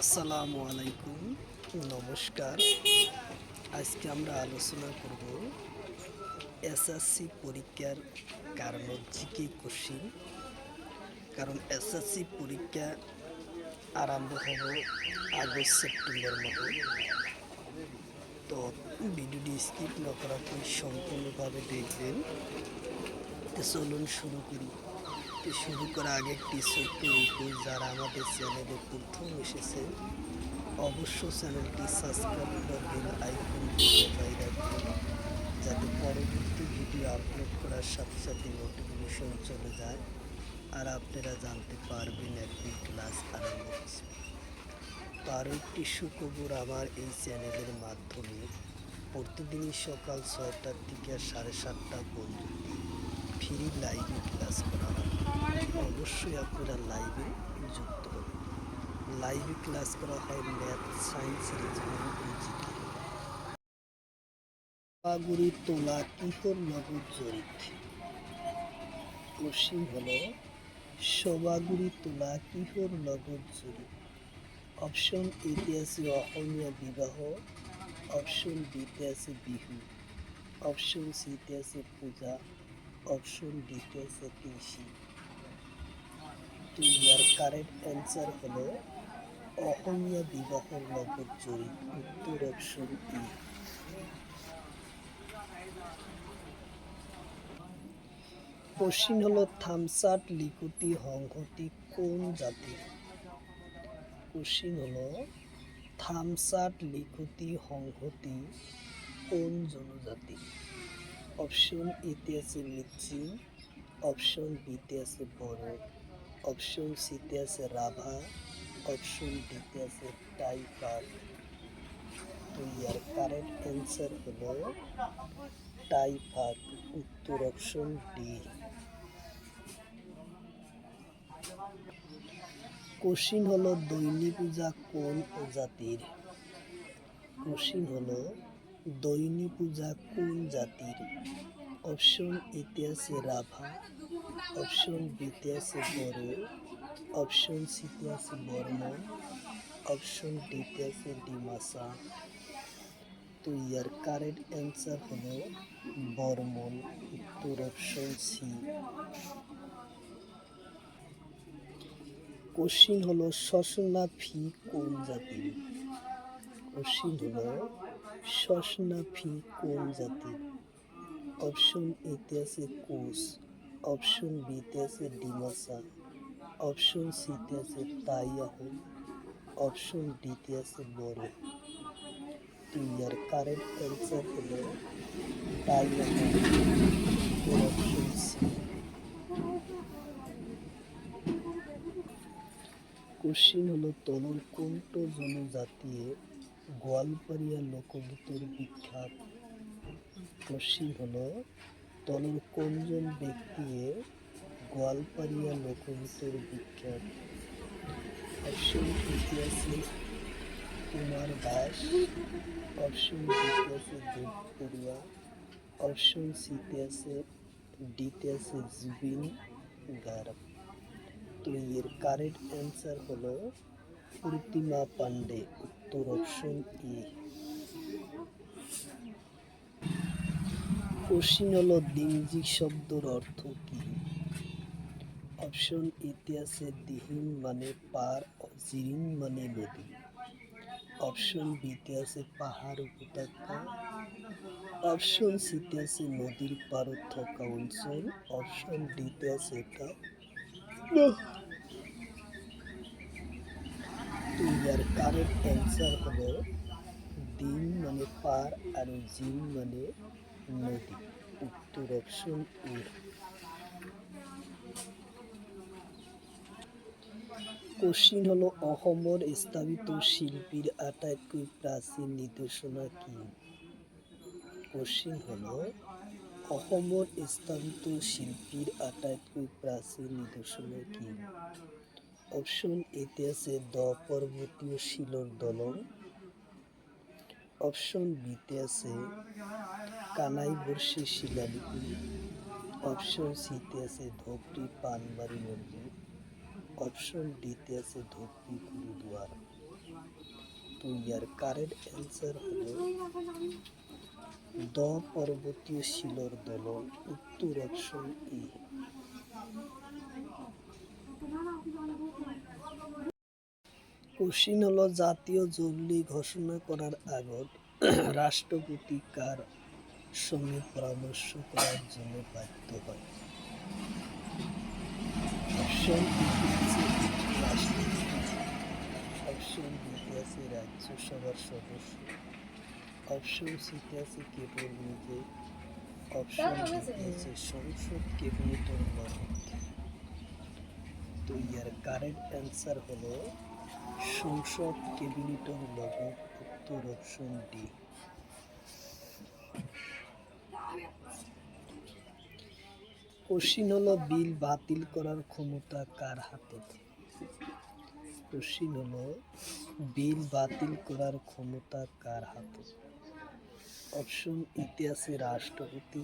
আসসালামু আলাইকুম, নমস্কার। আজকে আমরা আলোচনা করব এসএসসি পরীক্ষার কারণ জিকে কোশ্চিন। কারণ এসএসসি পরীক্ষা আরম্ভ হবে আগস্ট সেপ্টেম্বর মাসে। তো ভিডিওটি স্কিপ না করাতে সম্পূর্ণভাবে দেখবেন। তো চলুন শুরু করি। তো শুরু করার আগে একটি ছোট্ট রিকোয়েস্ট, যারা আমাদের চ্যানেলে প্রথম এসেছে অবশ্য চ্যানেলটি সাবস্ক্রাইব করে বেল আইকনটি বজায় রাখবেন, যাতে পরবর্তী ভিডিও আপলোড করার সাথে সাথে নোটিফিকেশন চলে যায় আর আপনারা জানতে পারবেন একদিন ক্লাস আরম্ভ হচ্ছে। তো আরও একটি সুখবর, আমার এই চ্যানেলের মাধ্যমে প্রতিদিনই সকাল 6টা থেকে 7:30 পর্যন্ত ফ্রি লাইভে ক্লাস করা হয়। অবশ্যই আপনারা লাইভে যুক্ত হবেন। লাইভে ক্লাস করা হয় ম্যাথ, সায়েন্স, রিজনিং ও জিকে। সোয়াগুড়ি তোলা কিহর নগদ জরিপ? কোশ্চিন হলো সোয়াগুড়ি তোলা কিহর নগদ জরিপ? অপশন এতে আছে অসমীয়া বিবাহ, অপশন বিতে আছে বিহু, অপশন সিতে আছে পূজা, অপশন ডিতে আছে কৃষি। তো ইয়ার কারেক্ট অ্যান্সার হলো অসমীয়া বিবাহর নগদ জরিপ, উত্তর অপশন ই। কোশ্চিন হলো থামসাট লিকুতি সংহতি কোন জাতির? কোশ্চিন হলো থামসাট লিকুতি সংহতি কোন জনজাতি? অপশন এতে আছে মিচিং, অপশন বিতে আছে বড়ো, অপশন সিতে আছে রাভা, অপশন ডিতে আছে টাইপার। তো ইয়ার কারেক্ট অ্যান্সার হলো টাইপার, উত্তর অপশন ডি। কোশ্চিন হলো দৈনী পূজা কোন জাতির? কোশ্চিন হলো দৈনী পূজা কোন জাতির? অপশন এতে আছে রাভা, অপশন বিতে আছে বড়ো, অপশন সিতে আছে বর্মন, অপশন ডিতে আছে ডিমাসা। তো ইয়ার কারেক্ট অ্যান্সার হলো বর্মন, উত্তর অপশন সি। কোশ্চিন হলো সসনা ফি কোন জাতির? কোশ্চিন হলো সসনা ফি কোন জাতির? অপশন এতে আছে কোচ, অপশন বিতে আছে ডিমাসা, অপশন সিতে আছে তাইয়াহুন, অপশন ডিতে আছে বড়ো। তো ইয়ার কারেক্ট অ্যান্সার হলো তাইয়াহুন, উত্তর অপশন সি। কোশ্চিন হলো তলর কোনটো জনজাতিয়ে গোয়ালপাড়িয়া লোকগীতের বিখ্যাত? কোশ্চিন হলো তলর কোনজন ব্যক্তিয়ে গোয়ালপাড়িয়া লোকগীতের বিখ্যাত? অপশন এতে আছে কুমার দাস, অপশন বিতে আছে দেববরুয়া, অপশন সিতে আছে ডিতে আছে জুবিন গার্গ। তো এর কারেক্ট অ্যান্সার হলো প্রতিমা পান্ডে, উত্তর অপশন ই। কোশ্চিন হলো দিংজি শব্দর অর্থ কি? অপশন এতে আছে দিহিং মানে পার, জিরিং মানে নদী, অপশন বিতে আছে পাহাড় উপত্যকা, অপশন সিতে আছে নদীর পাড়ত থকা অঞ্চল, অপশন ডিতে আছে এটা। তো ইয়ার কারেক্ট অ্যান্সার হলো দিং মানে পার আর জিং মানে নদী, উত্তর অপশন এ। কোশ্চিন হলো অসমৰ স্থাপিত শিল্পীর আটাইতকৈ প্রাচীন নিদর্শনা কি? কোশ্চিন হলো অসমৰ স্থাপিত শিল্পীর আটাইতকৈ প্রাচীন নিদর্শনা কি? অপশন এতে আছে দ পর্বতীয় শিলর দলং, অপশন বিতে আছে কানাই বর্ষী শিলালিপি, অপশন সিতে আছে ধোপড়ি পানবাড়ি মন্দির, অপশন ডিতে আছে ধোপড়ি গুরুদুয়ার। তো ইয়ার কারেক্ট অ্যান্সার হলো দ পর্বতীয় শিলর দলন, উত্তর অপশন ই। কোশ্চিন হলো জাতীয় জরুরি ঘোষণা করার আগত রাষ্ট্রপতি কার সঙ্গে পরামর্শ করার জন্য বাধ্য হয়? অপশন রাষ্ট্রপতি, অপশন বিতে আছে রাজ্যসভার সদস্য, অপশন সিতে আছে কেবল নিজে, অপশন ডিতে আছে সংসদ ক্যাবিনেটের মদত। তো ইয়ার কারেক্ট অ্যান্সার হলো সংসদ ক্যাবিনেটের মদত, উত্তর অপশন ডি। কোশ্চিন হলো বিল বাতিল করার ক্ষমতা কার হাতে? কোশ্চিন হলো বিল বাতিল করার ক্ষমতা কার হাতে? অপশন ইতে আছে রাষ্ট্রপতি,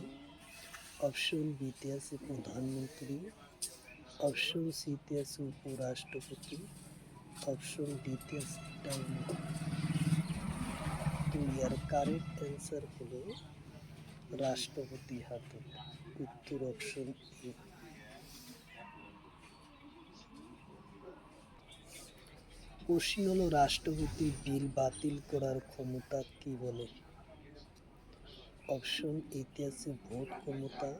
অপশন বিতে আছে প্রধানমন্ত্রী, অপশন সিতে আছে উপরাষ্ট্রপতি, অপশন ডিতে আছে তো ইয়ার কারেক্ট অ্যান্সার হলো রাষ্ট্রপতি হাতে, উত্তর অপশন এ। কোশ্চিন হলো রাষ্ট্রপতি বিল বাতিল করার ক্ষমতা কি বলে? অপশন এতে আছে ভোট ক্ষমতা,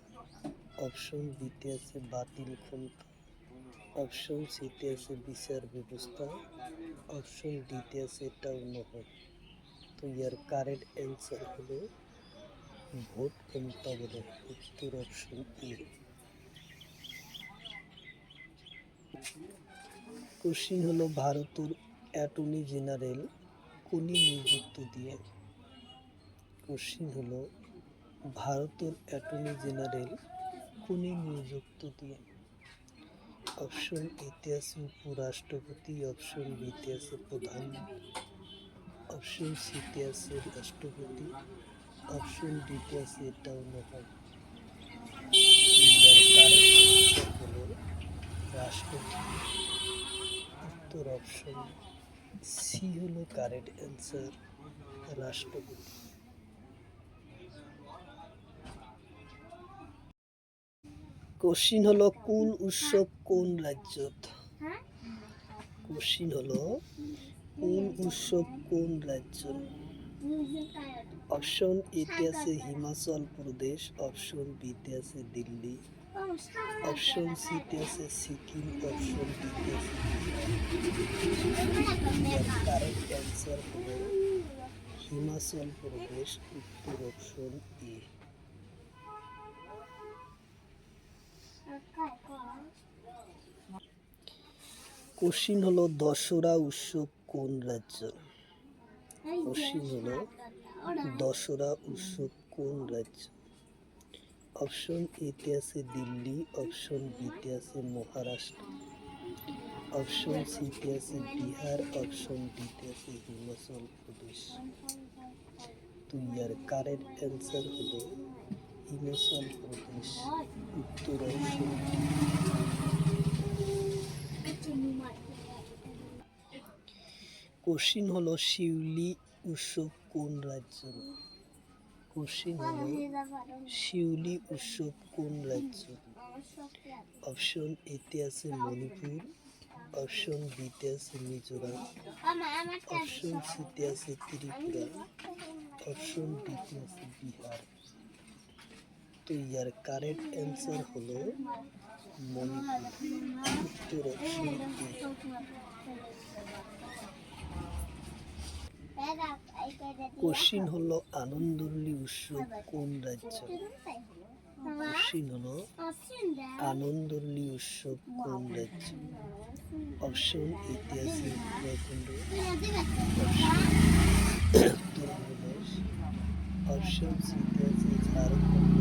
অপশন বিতে আছে বাতিল ক্ষমতা, অপশন সিতে আছে বিচার ব্যবস্থা, অপশন ডিতে আছে এটাও নয়। তো ইয়ার কারেক্ট অ্যান্সার হলো ভোট ক্ষমতা বলে, উত্তর অপশন এ। কোশ্চিন হলো ভারতের অ্যাটর্নি জেনারেল কোনি নিযুক্ত দিয়ে? কোশ্চিন হলো ভারতের অ্যাটর্নি জেনারেল কোনি নিযুক্ত দিয়ে? অপশন এতে আছে উপরাষ্ট্রপতি, অপশন বিতে আছে প্রধানমন্ত্রী, অপশন সিতে আছে রাষ্ট্রপতি, অপশন ডিতে আছে এটাও নয়। হলো রাষ্ট্রপতি, উত্তর অপশন সি হলো কারেক্ট অ্যান্সার, রাষ্ট্রপতি। কোশ্চিন হলো কুল উৎসব কোন রাজ্যত? কোশ্চিন হলো কুল উৎসব কোন রাজ্য? অপশন এতে আছে হিমাচল প্রদেশ, অপশন বিতে আছে দিল্লি, অপশন সিতে আছে সিকিম, অপশন ডিতে আছে কারেক্ট অ্যান্সার হলো হিমাচল প্রদেশ, উত্তর অপশন এ। কোশ্চিন হলো দশরা উৎসব কোন রাজ্য? কোশ্চিন হলো দশরা উৎসব কোন রাজ্য? অপশন এতে আছে দিল্লি, অপশন বিতে আছে মহারাষ্ট্র, অপশন সিতে আছে বিহার, অপশন ডিতে আছে হিমাচল প্রদেশ। তো ইয়ার কারেক্ট অ্যান্সার হলো হিমাচল প্রদেশ, উত্তর অপশন ডি। কোশ্চিন হলো শিউলি উৎসব কোন রাজ্য? কোশ্চিন হলো শিউলি উৎসব কোন রাজ্য? অপশন এতে আছে মণিপুর, অপশন বিতে আছে মিজোরাম, অপশন সিতে আছে ত্রিপুরা, অপশন ডিতে আছে বিহার। তো ইয়ার কারেক্ট অ্যান্সার হলো মণিপুর, উত্তর অপশন এ। কোশ্চিন হলো আনন্দলি উৎসব কোন রাজ্য? কোশ্চিন হলো আনন্দলি উৎসব কোন রাজ্য? অপশন এতে আছে উত্তরাখণ্ড, উত্তরপ্রদেশ, অপশন সিতে আছে ঝাড়খণ্ড,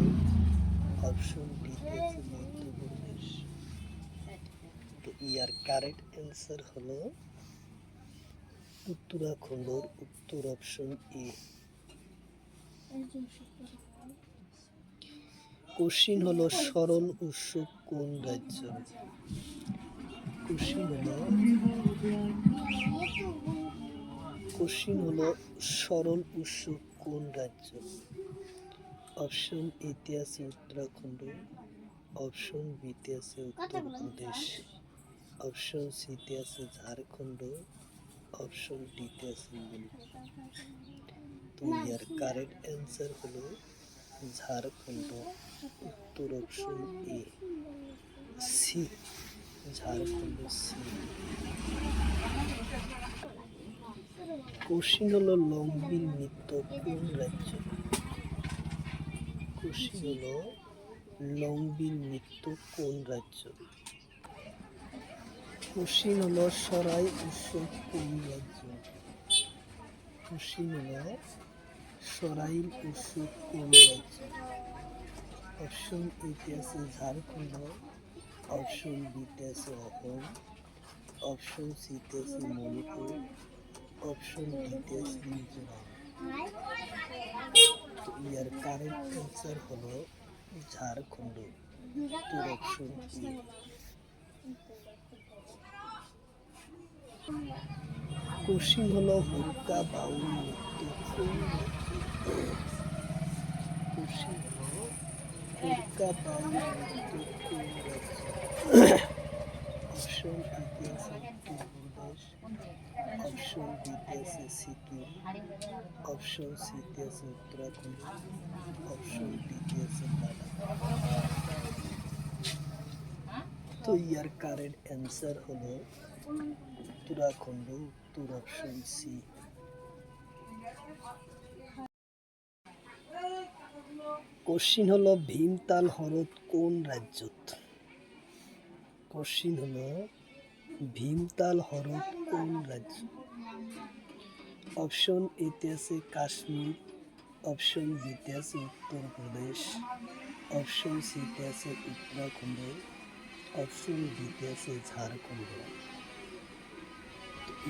অপশন ডিতে আছে মধ্যপ্রদেশ। তো ইয়ার কারেক্ট অ্যান্সার হলো উত্তরাখণ্ডর, উত্তর অপশন এ। কোশ্চিন হলো সরল উৎসব কোন রাজ্য? কোশ্চিন হলো কোশ্চিন হলো সরল উৎস কোন রাজ্য? অপশন এতে আছে উত্তরাখণ্ড, অপশন বিতে আছে উত্তরপ্রদেশ, অপশন সিতে আছে ঝাড়খণ্ড, অপশন ডিতে আছে মণিপুর। তো ইয়ার কারেক্ট অ্যান্সার হলো ঝাড়খণ্ড। উত্তর অপশন এ সি, ঝাড়খণ্ড সি। কোশ্চিন হলো লংবিল নৃত্য কোন রাজ্য? কোশ্চিন হলো লংবিল নৃত্য কোন রাজ্য? কোশ্চিন হলো সরাই উৎসব কোন রাজ্য? কোশ্চিন হলো সরাইল উৎসব কোন রাজ্য? অপশন এতে আছে ঝাড়খণ্ড, অপশন বিতে আছে অসম, অপশন সিতে আছে মণিপুর, অপশন ডিতে আছে মিজোরাম। তো ইয়ার কারেক্ট অ্যান্সার হলো ঝাড়খণ্ড। উত্তর অপশন এ। কোশ্চিন হলো হুড়কা বাউল নৃত্য কোন রাজ্য? কোশ্চিন হলো হুড়কা বাউল নৃত্য কোন রাজ্য? অপশন এতে আছে উত্তরপ্রদেশ, অপশন বিতে আছে সিকিম, অপশন সিতে আছে উত্তরাখণ্ড, অপশন ডিতে আছে লাদাখ। তো ইয়ার কারেক্ট অ্যান্সার হলো উত্তরাখণ্ড। উত্তর অপশন সি। কোশ্চিন হলো ভীমতাল হ্রদ কোন রাজ্যত? কোশ্চিন হলো ভীমতাল হ্রদ কোন রাজ্য? অপশন এতে আছে কাশ্মীর, অপশন বিতে আছে উত্তরপ্রদেশ, অপশন সিতে আছে উত্তরাখণ্ড, অপশন ডিতে আছে ঝাড়খণ্ড।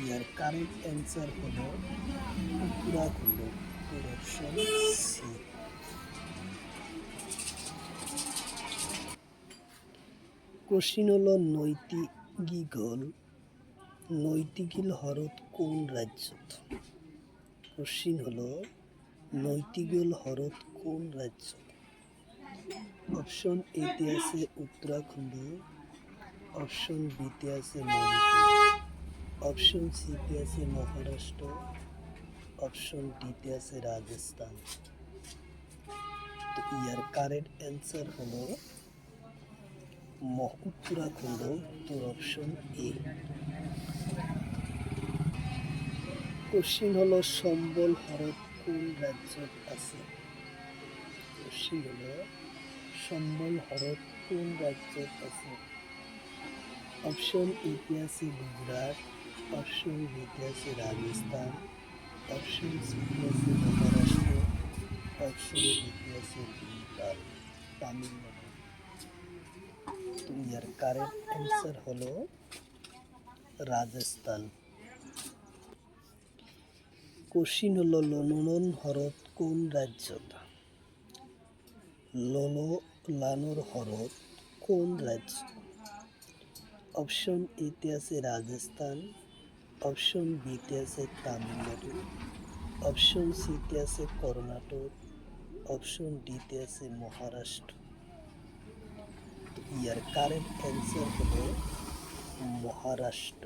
ইয়ার কারেক্ট অ্যান্সার হলো উত্তরাখণ্ড। উত্তর অপশন সি। কোশ্চিন হলো নৈতিগিল হ্রদ কোন রাজ্যত? কোশ্চিন হলো নৈতিগিল হ্রদ কোন রাজ্য? অপশন এতে আছে উত্তরাখণ্ড, অপশন বিতে আছে মণিপুর, অপশন সিতে আছে মহারাষ্ট্র, অপশন ডিতে আছে রাজস্থান। তো ইয়ার কারেক্ট অ্যান্সার হলো উত্তরাখণ্ড। উত্তর অপশন এ। কোশ্চিন হলো সম্বল হ্রদ কোন রাজ্যত আছে? কোশ্চিন হলো সম্বল হ্রদ কোন রাজ্যত আছে? অপশন এতে আছে গুজরাট, অপশন বিতে আছে রাজস্থান, অপশন সিতে আছে মহারাষ্ট্র, অপশন ডিতে আছে বিহার, তামিলনাড়ু। তো ইয়ার কারেক্ট অ্যান্সার হলো রাজস্থান। কোশ্চিন হলো লনন হ্রদ কোন রাজ্যত? লানোর হ্রদ কোন রাজ্য? অপশন এতে আছে রাজস্থান, অপশন বিতে আছে তামিলনাড়ু, অপশন সিতে আছে কর্ণাটক, অপশন ডিতে আছে মহারাষ্ট্র। ইয়ার কারেক্ট অ্যান্সার হলো মহারাষ্ট্র।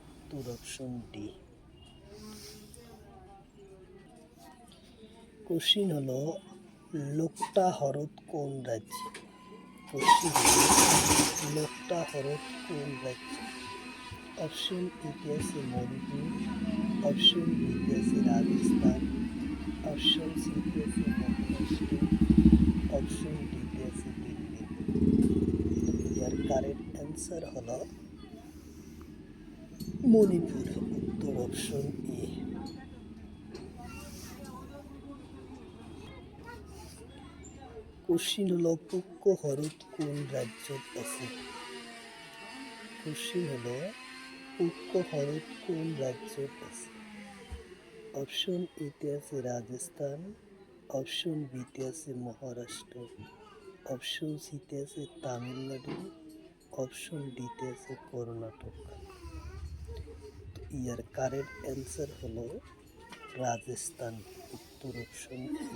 উত্তর অপশন ডি। কোশ্চিন হলো লোকটা হ্রদ কোন রাজ্যে? কোশ্চিন হলো লোকটা হ্রদ কোন রাজ্যে? অপশন এতে আছে মণিপুর, অপশন বিতে আছে রাজস্থান, অপশন সিতে আছে মহারাষ্ট্র, অপশন ডিতে আছে দিল্লি। ইয়ার কারেক্ট অ্যান্সার হলো মণিপুর। উত্তর অপশন এ। কোশ্চিন হলো পুক্ক হ্রদ কোন রাজ্যত আছে? কোশ্চিন হলো পুক্ক হ্রদ কোন রাজ্যত আছে? অপশন এতে আছে রাজস্থান, অপশন বিতে আছে মহারাষ্ট্র, অপশন সিতে আছে তামিলনাড়ু, অপশন ডিতে আছে কর্ণাটক। ইয়ার কারেক্ট অ্যান্সার হলো রাজস্থান, উত্তর অপশন এ।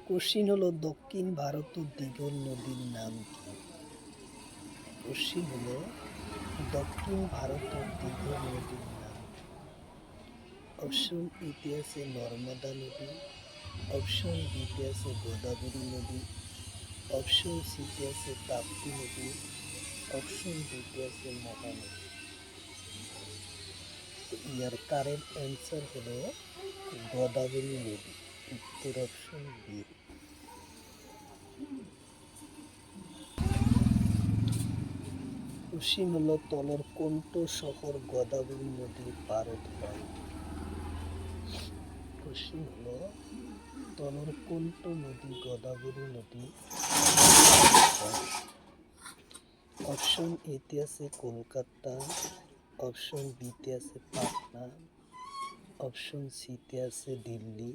কোশ্চিন হলো দক্ষিণ ভারতের দিঘল নদীর নাম কি? কোশ্চিন হলো দক্ষিণ ভারতের দিঘল নদীর নাম কি? অপশন এতে আছে নর্মদা নদী, অপশন বিতে আছে গোদাবরী নদী, অপশন সিতে আছে তাপ্তি নদী, অপশন ডিতে আছে মহানদী। তো ইয়ার কারেক্ট অ্যান্সার হলো গোদাবরী নদী, উত্তর অপশন বি। কোশ্চিন হলো তলর কোনটো শহর গোদাবরী নদীর পারত হয়? কোশ্চিন হলো তলর কোনটো নদী গোদাবরী নদী হয়? অপশন এতে আছে কলকাতা, অপশন বিতে আছে পাটনা, অপশন সিতে আছে দিল্লি,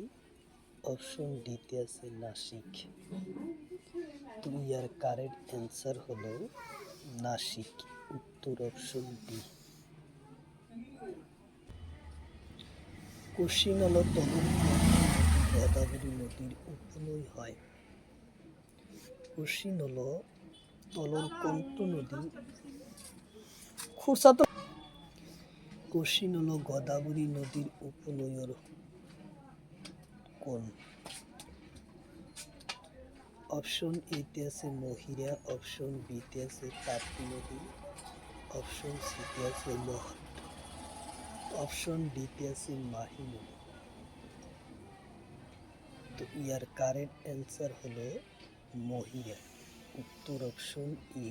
অপশন ডিতে আছে নাসিক। তো ইয়ার কারেক্ট অ্যান্সার হলো নাসিক, উত্তর অপশন বি। কোশ্চিন হলো তলর গোদাবরী নদীর উপনয় হয়? কোশ্চিন হলো তলর কোনটো নদী কোশ্চিন হলো গোদাবরী নদীর উপনয়র কোন? অপশন এতে আছে মহিরা, অপশন বিতে আছে তাপ্তি নদী, অপশন সিতে আছে মহানদী, অপশন ডিতে আছে মাহি নদী। তো ইয়ার কারেক্ট অ্যান্সার হলো মহিরা, উত্তর অপশন এ।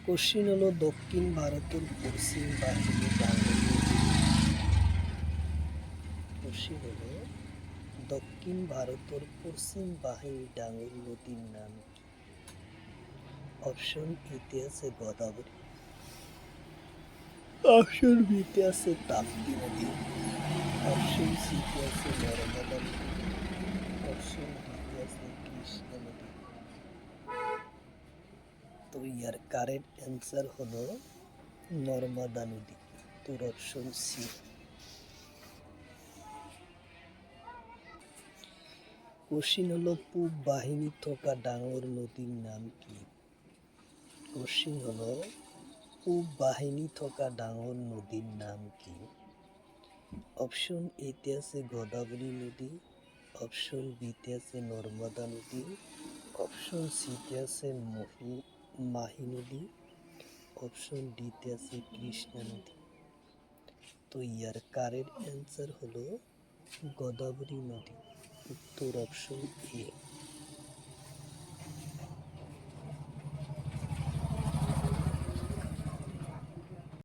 কোশ্চিন হলো দক্ষিণ ভারতের পশ্চিম বাহিনী ডাঙ্গর কোশ্চিন হলো দক্ষিণ ভারতের পশ্চিম বাহিনী ডাঙ্গর নদীর নাম কি? অপশন এতে আছে গোদাবরী, অপশন বিতে আছে তাপ্তি নদী, অপশন সিতে আছে নর্মদা নদী, অপশন ডিতে আছে কৃষ্ণা নদী। তো ইয়ার কারেক্ট অ্যান্সার হলো নর্মদা নদী, উত্তর অপশন সি। কোশ্চিন হলো পূব বাহিনী থকা ডাঙর নদীর নাম কি? কোশ্চিন হলো পূব বাহিনী থকা ডাঙর নদীর নাম কি? অপশন এতে আছে গোদাবরী নদী, অপশন বিতে আছে নর্মদা নদী, অপশন সিতে আছে মাহি নদী, অপশন ডিতে আছে কৃষ্ণা নদী। তো ইয়ার কারেক্ট অ্যান্সার হলো গোদাবরী নদী, উত্তর অপশন এ।